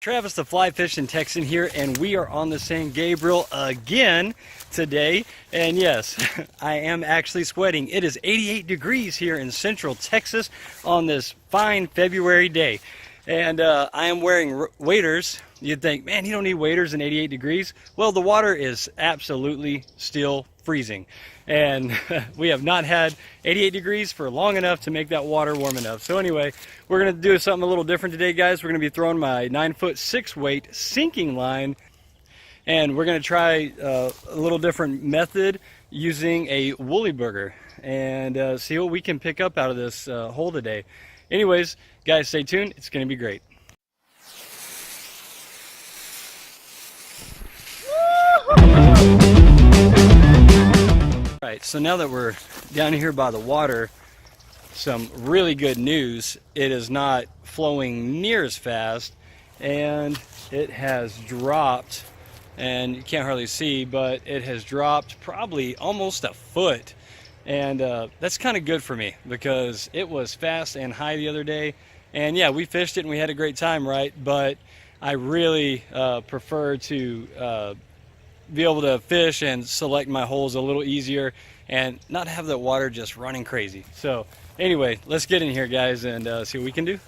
Travis the Fly Fishing Texan here, and we are on the San Gabriel again today. And yes, I am actually sweating. It is 88 degrees here in central Texas on this fine February day. And I am wearing waders. You'd think, man, you don't need waders in 88 degrees. Well, the water is absolutely still freezing. And we have not had 88 degrees for long enough to make that water warm enough. So anyway, we're going to do something a little different today, guys. We're going to be throwing my 9-foot 6-weight sinking line. And we're going to try a little different method using a woolly burger and see what we can pick up out of this hole today. Anyways, guys, stay tuned. It's going to be great. All right, so now that we're down here by the water, some really good news. It is not flowing near as fast, and it has dropped, and you can't hardly see, but it has dropped probably almost a foot. And that's kind of good for me because it was fast and high the other day. And yeah, we fished it and we had a great time, right? But I really prefer to be able to fish and select my holes a little easier and not have the water just running crazy. So anyway, let's get in here, guys, and see what we can do.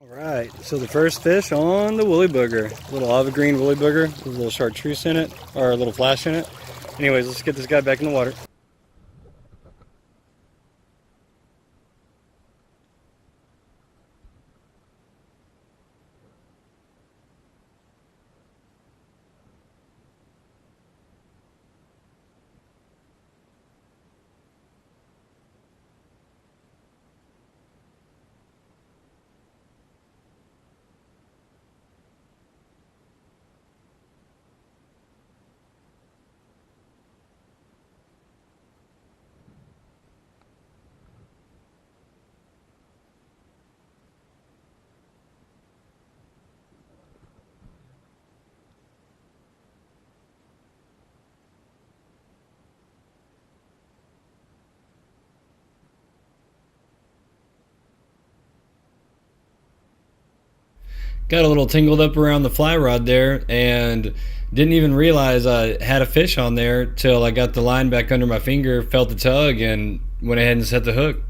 All right, so the first fish on the woolly booger, little olive green woolly booger with a little chartreuse in it, or a little flash in it. Anyways, let's get this guy back in the water. Got a little tingled up around the fly rod there and didn't even realize I had a fish on there till I got the line back under my finger, felt the tug, and went ahead and set the hook.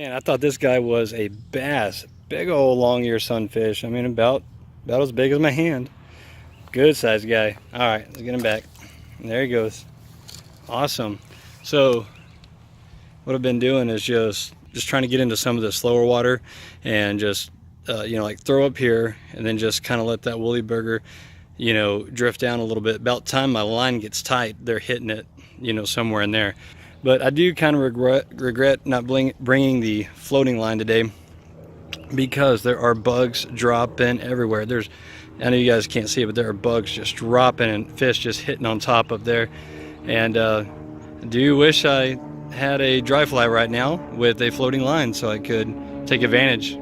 And I thought this guy was a bass, big old long ear sunfish. I mean, about as big as my hand. Good sized guy. All right, let's get him back. And there he goes. Awesome. So what I've been doing is just trying to get into some of the slower water and just like throw up here and then just kind of let that woolly burger drift down a little bit. About time my line gets tight, they're hitting it somewhere in there. But I do kind of regret not bringing the floating line today because there are bugs dropping everywhere. I know you guys can't see it, but there are bugs just dropping and fish just hitting on top of there. And I do wish I had a dry fly right now with a floating line so I could take advantage.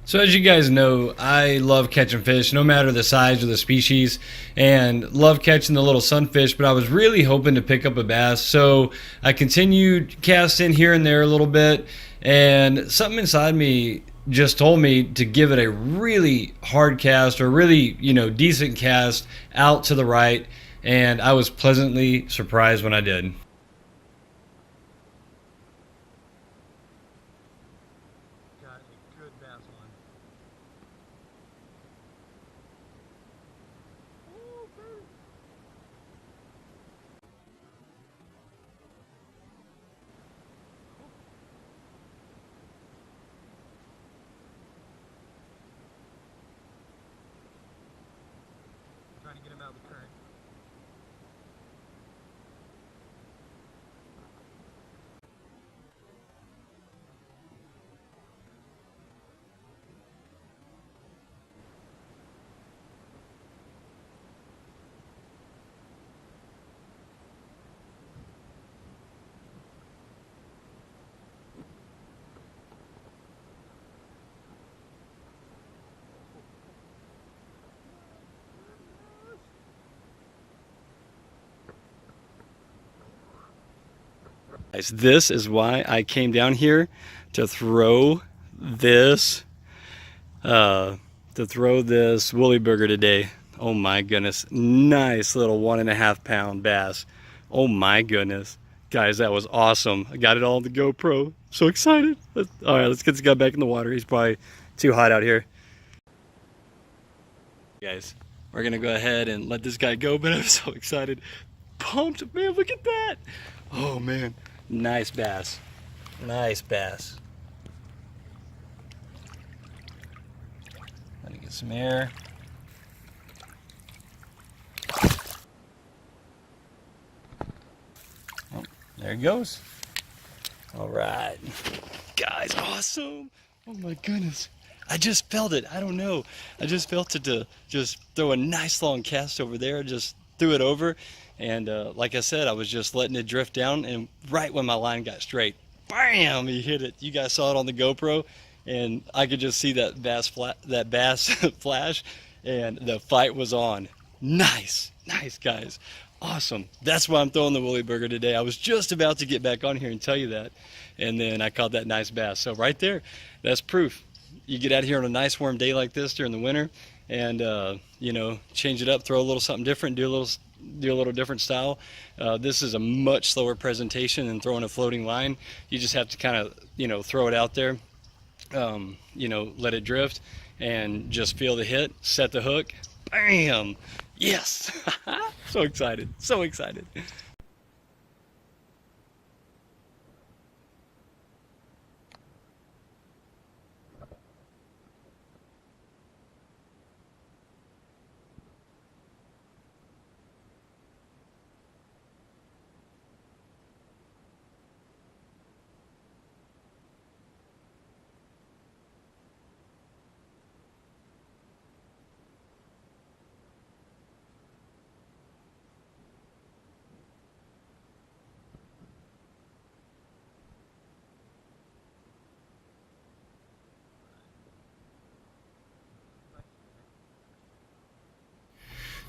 So as you guys know, I love catching fish no matter the size or the species, and love catching the little sunfish, but I was really hoping to pick up a bass. So I continued casting here and there a little bit, and something inside me just told me to give it a really hard cast or really, decent cast out to the right, and I was pleasantly surprised when I did. Got a good bass line. to get him out of the current. Guys, this is why I came down here to throw this woolly burger today. Oh my goodness, nice little 1.5 pound bass. Oh my goodness, guys, that was awesome. I got it all on the GoPro. So excited. All right, let's get this guy back in the water. He's probably too hot out here. Guys, we're gonna go ahead and let this guy go, but I'm so excited. Pumped, man, look at that. Oh man, nice bass. Nice bass. Let me get some air. Oh, there he goes. All right. Guys, awesome. Oh my goodness. I just felt it. I don't know. I just felt it to just throw a nice long cast over there. Just threw it over. And like I said, I was just letting it drift down. And right when my line got straight, bam, he hit it. You guys saw it on the GoPro. And I could just see that bass flash. And the fight was on. Nice. Nice, guys. Awesome. That's why I'm throwing the woolly burger today. I was just about to get back on here and tell you that. And then I caught that nice bass. So right there, that's proof. You get out here on a nice warm day like this during the winter and, you know, change it up, throw a little something different, do a little different style. This is a much slower presentation than throwing a floating line. You just have to kind of, you know, throw it out there, you know, let it drift and just feel the hit, set the hook, bam, yes. So excited, so excited.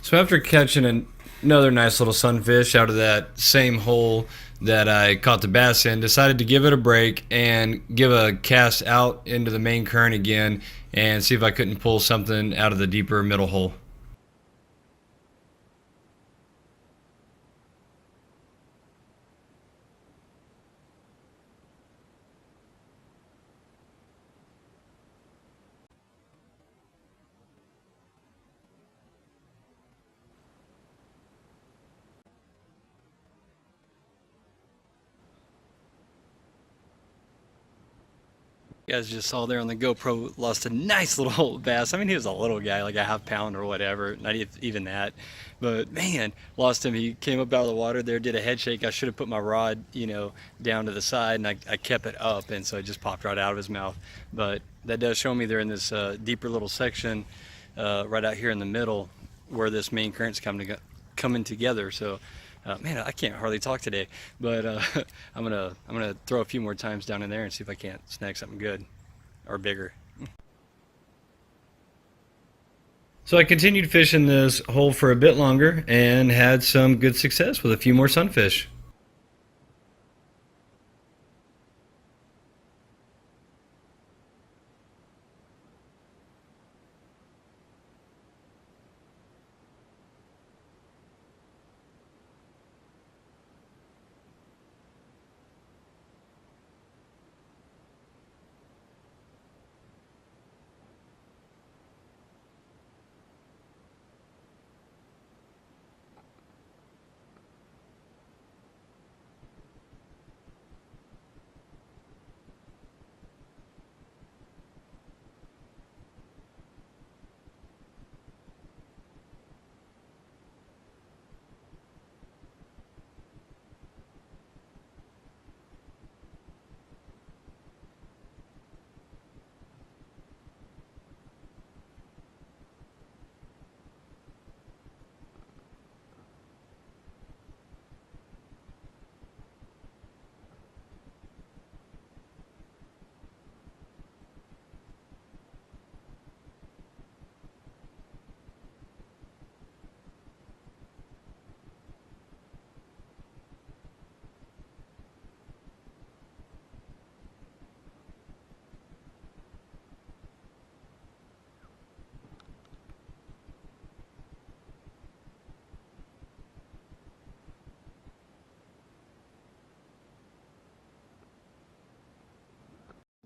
So after catching another nice little sunfish out of that same hole that I caught the bass in, decided to give it a break and give a cast out into the main current again and see if I couldn't pull something out of the deeper middle hole. You guys just saw there on the GoPro, lost a nice little bass. I mean, he was a little guy, like a half pound or whatever, not even that. But man, lost him. He came up out of the water there, did a head shake. I should have put my rod, you know, down to the side, and I kept it up, and so it just popped right out of his mouth. But that does show me they're in this deeper little section right out here in the middle where this main current's coming together. So man, I can't hardly talk today, but I'm gonna throw a few more times down in there and see if I can't snag something good or bigger. So I continued fishing this hole for a bit longer and had some good success with a few more sunfish.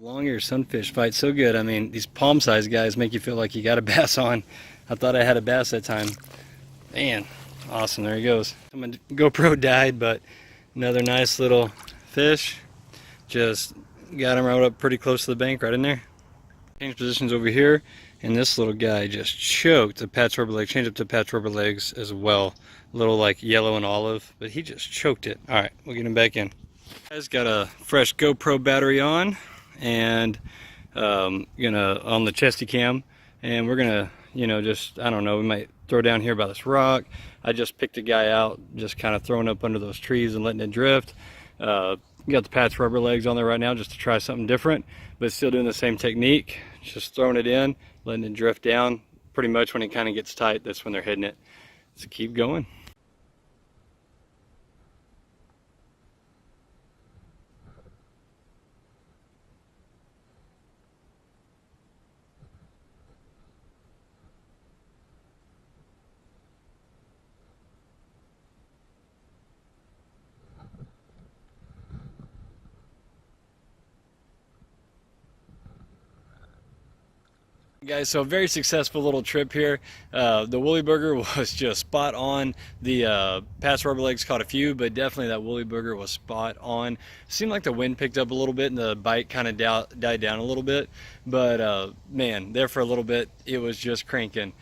Long ear sunfish fight so good. I mean, these palm-sized guys make you feel like you got a bass on. I thought I had a bass that time. Man, awesome. There he goes. My GoPro died, but another nice little fish. Just got him right up pretty close to the bank, right in there. Change positions over here, and this little guy just choked the patch rubber leg. Change up to patch rubber legs as well. A little like yellow and olive, but he just choked it. All right, we'll get him back in. Guys, got a fresh GoPro battery on, and gonna on the chesty cam, and we're gonna, you know, just, I don't know, we might throw down here by this rock. I just picked a guy out, just kind of throwing up under those trees and letting it drift. Got the patch rubber legs on there right now just to try something different, but still doing the same technique, just throwing it in, letting it drift down. Pretty much when it kind of gets tight, that's when they're hitting it. So keep going. Guys, so a very successful little trip here. The woolly burger was just spot on. The patch rubber legs caught a few, but definitely that woolly burger was spot on. Seemed like the wind picked up a little bit and the bite kind of died down a little bit, but man, there for a little bit it was just cranking.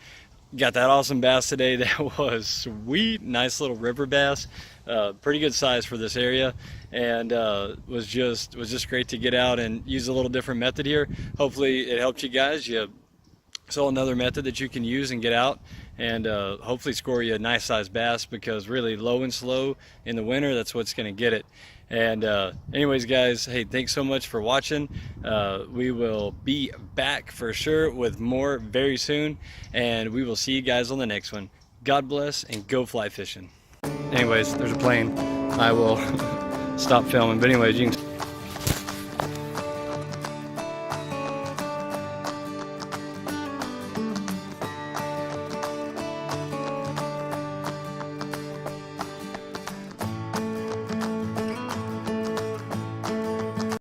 Got that awesome bass today. That was sweet. Nice little river bass. Pretty good size for this area, and was just great to get out and use a little different method here. Hopefully it helped you guys. You saw another method that you can use and get out and hopefully score you a nice sized bass, because really low and slow in the winter, that's what's going to get it. And anyways guys, hey, thanks so much for watching. We will be back for sure with more very soon, and we will see you guys on the next one. God bless and go fly fishing. Anyways, there's a plane. I will stop filming, but anyways, you can